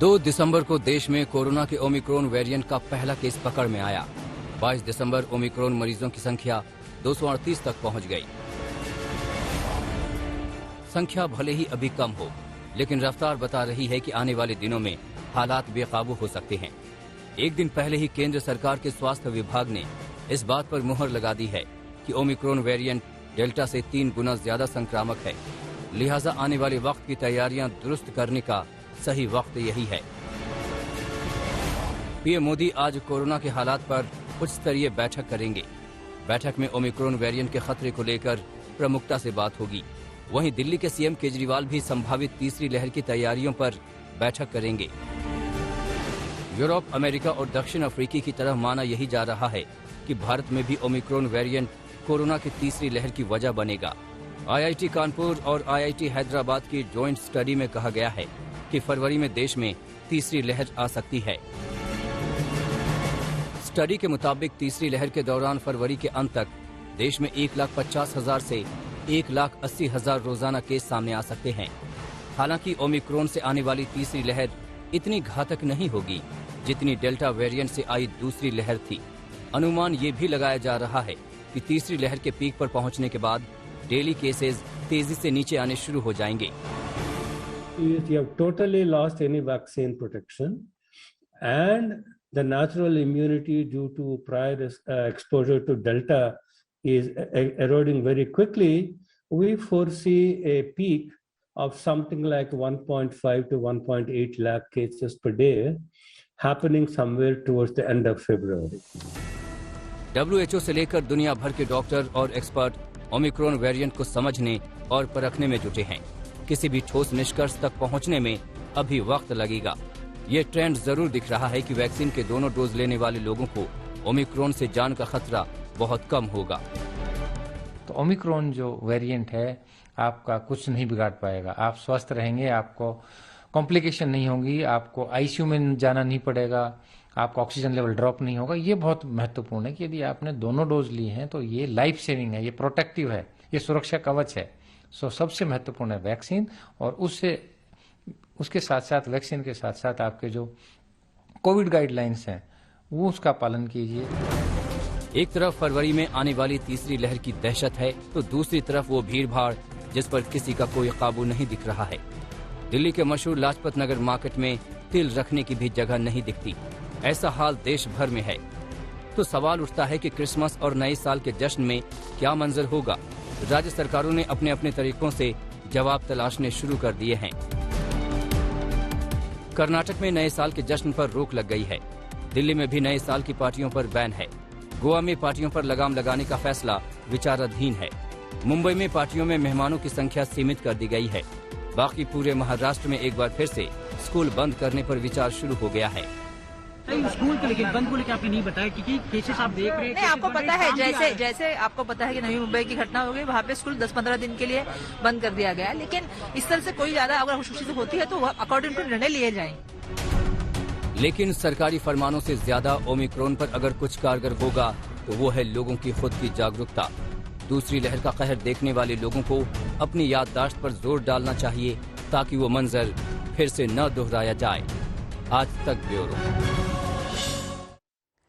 2 दिसंबर को देश में कोरोना के ओमिक्रॉन वेरिएंट का पहला केस पकड़ में आया। 22 दिसंबर ओमिक्रॉन मरीजों की संख्या 238 तक पहुंच गई। संख्या भले ही अभी कम हो, लेकिन रफ्तार बता रही है कि आने वाले दिनों में हालात बेकाबू हो सकते हैं। एक दिन पहले ही केंद्र सरकार के स्वास्थ्य विभाग ने इस बात पर मुहर लगा दी है कि ओमिक्रॉन वेरिएंट डेल्टा से 3 गुना ज्यादा संक्रामक है। लिहाजा आने वाले वक्त की तैयारियां दुरुस्त करने का सही वक्त यही है। पीएम मोदी आज कोरोना के हालात पर उच्च स्तरीय बैठक करेंगे। बैठक में ओमिक्रॉन वेरिएंट के खतरे को लेकर प्रमुखता से बात होगी। वहीं दिल्ली के सीएम केजरीवाल भी संभावित तीसरी लहर की तैयारियों पर बैठक करेंगे। यूरोप, अमेरिका और दक्षिण अफ्रीका की तरह माना यही जा रहा है कि भारत में भी ओमिक्रॉन वेरिएंट कोरोना की तीसरी लहर की वजह बनेगा। आईआईटी कानपुर और आईआईटी हैदराबाद की जॉइंट स्टडी में कहा गया है कि फरवरी में देश में तीसरी लहर आ सकती है। स्टडी के मुताबिक तीसरी लहर के दौरान फरवरी के अंत तक देश में 1,50,000 से 1,80,000 रोजाना केस सामने आ सकते हैं। हालांकि ओमिक्रॉन से आने वाली तीसरी लहर इतनी घातक नहीं होगी जितनी डेल्टा वेरिएंट से आई दूसरी लहर थी। अनुमान ये भी लगाया जा रहा है कि तीसरी लहर के पीक पर पहुंचने के बाद डेली केसेस तेजी से नीचे आने शुरू हो जाएंगे। You have totally lost any vaccine protection, and the natural immunity due to prior exposure to Delta is eroding very quickly. We foresee a peak of something like 1.5 to 1.8 lakh cases per day happening somewhere towards the end of February. WHO से लेकर दुनिया भर के doctor और expert Omicron variant को समझने और परखने में जुटे हैं। किसी भी ठोस निष्कर्ष तक पहुंचने में अभी वक्त लगेगा। ये ट्रेंड जरूर दिख रहा है कि वैक्सीन के दोनों डोज लेने वाले लोगों को ओमिक्रॉन से जान का खतरा बहुत कम होगा। तो ओमिक्रॉन जो वेरिएंट है आपका कुछ नहीं बिगाड़ पाएगा। आप स्वस्थ रहेंगे, आपको कॉम्प्लिकेशन नहीं होगी, आपको आईसीयू में जाना नहीं पड़ेगा, आपका ऑक्सीजन लेवल ड्रॉप नहीं होगा। ये बहुत महत्वपूर्ण है कि यदि आपने दोनों डोज लिए हैं तो ये लाइफ सेविंग है, ये प्रोटेक्टिव है, ये सुरक्षा कवच है। सो सबसे महत्वपूर्ण है वैक्सीन, और उसके साथ साथ वैक्सीन के साथ साथ आपके जो कोविड गाइडलाइंस हैं वो उसका पालन कीजिए। एक तरफ फरवरी में आने वाली तीसरी लहर की दहशत है तो दूसरी तरफ वो भीड़ भाड़ जिस पर किसी का कोई काबू नहीं दिख रहा है। दिल्ली के मशहूर लाजपत नगर मार्केट में तिल रखने की भी जगह नहीं दिखती। ऐसा हाल देश भर में है। तो सवाल उठता है कि क्रिसमस और नए साल के जश्न में क्या मंजर होगा। राज्य सरकारों ने अपने अपने तरीकों से जवाब तलाशने शुरू कर दिए हैं। कर्नाटक में नए साल के जश्न पर रोक लग गई है। दिल्ली में भी नए साल की पार्टियों पर बैन है। गोवा में पार्टियों पर लगाम लगाने का फैसला विचाराधीन है। मुंबई में पार्टियों में मेहमानों की संख्या सीमित कर दी गई है। बाकी पूरे महाराष्ट्र में एक बार फिर से स्कूल बंद करने पर विचार शुरू हो गया है। स्कूल को लेकर बंद को लेकर आपने नहीं बताया क्योंकि केसेस आप देख रहे हैं। नहीं, आपको पता है जैसे आपको पता है कि नवी मुंबई की घटना हो गई, वहाँ पे स्कूल 10-15 दिन के लिए बंद कर दिया गया है। लेकिन इस तरह से कोई ज्यादा अगर खुशी से होती है तो अकॉर्डिंग टू निर्णय लिए जाएं। लेकिन सरकारी फरमानों से ज्यादा ओमिक्रॉन पर अगर कुछ कारगर होगा तो वो है लोगों की खुद की जागरूकता। दूसरी लहर का कहर देखने वाले लोगों को अपनी याददाश्त पर जोर डालना चाहिए ताकि वो मंजर फिर से न दोहराया जाए। आज तक ब्यूरो।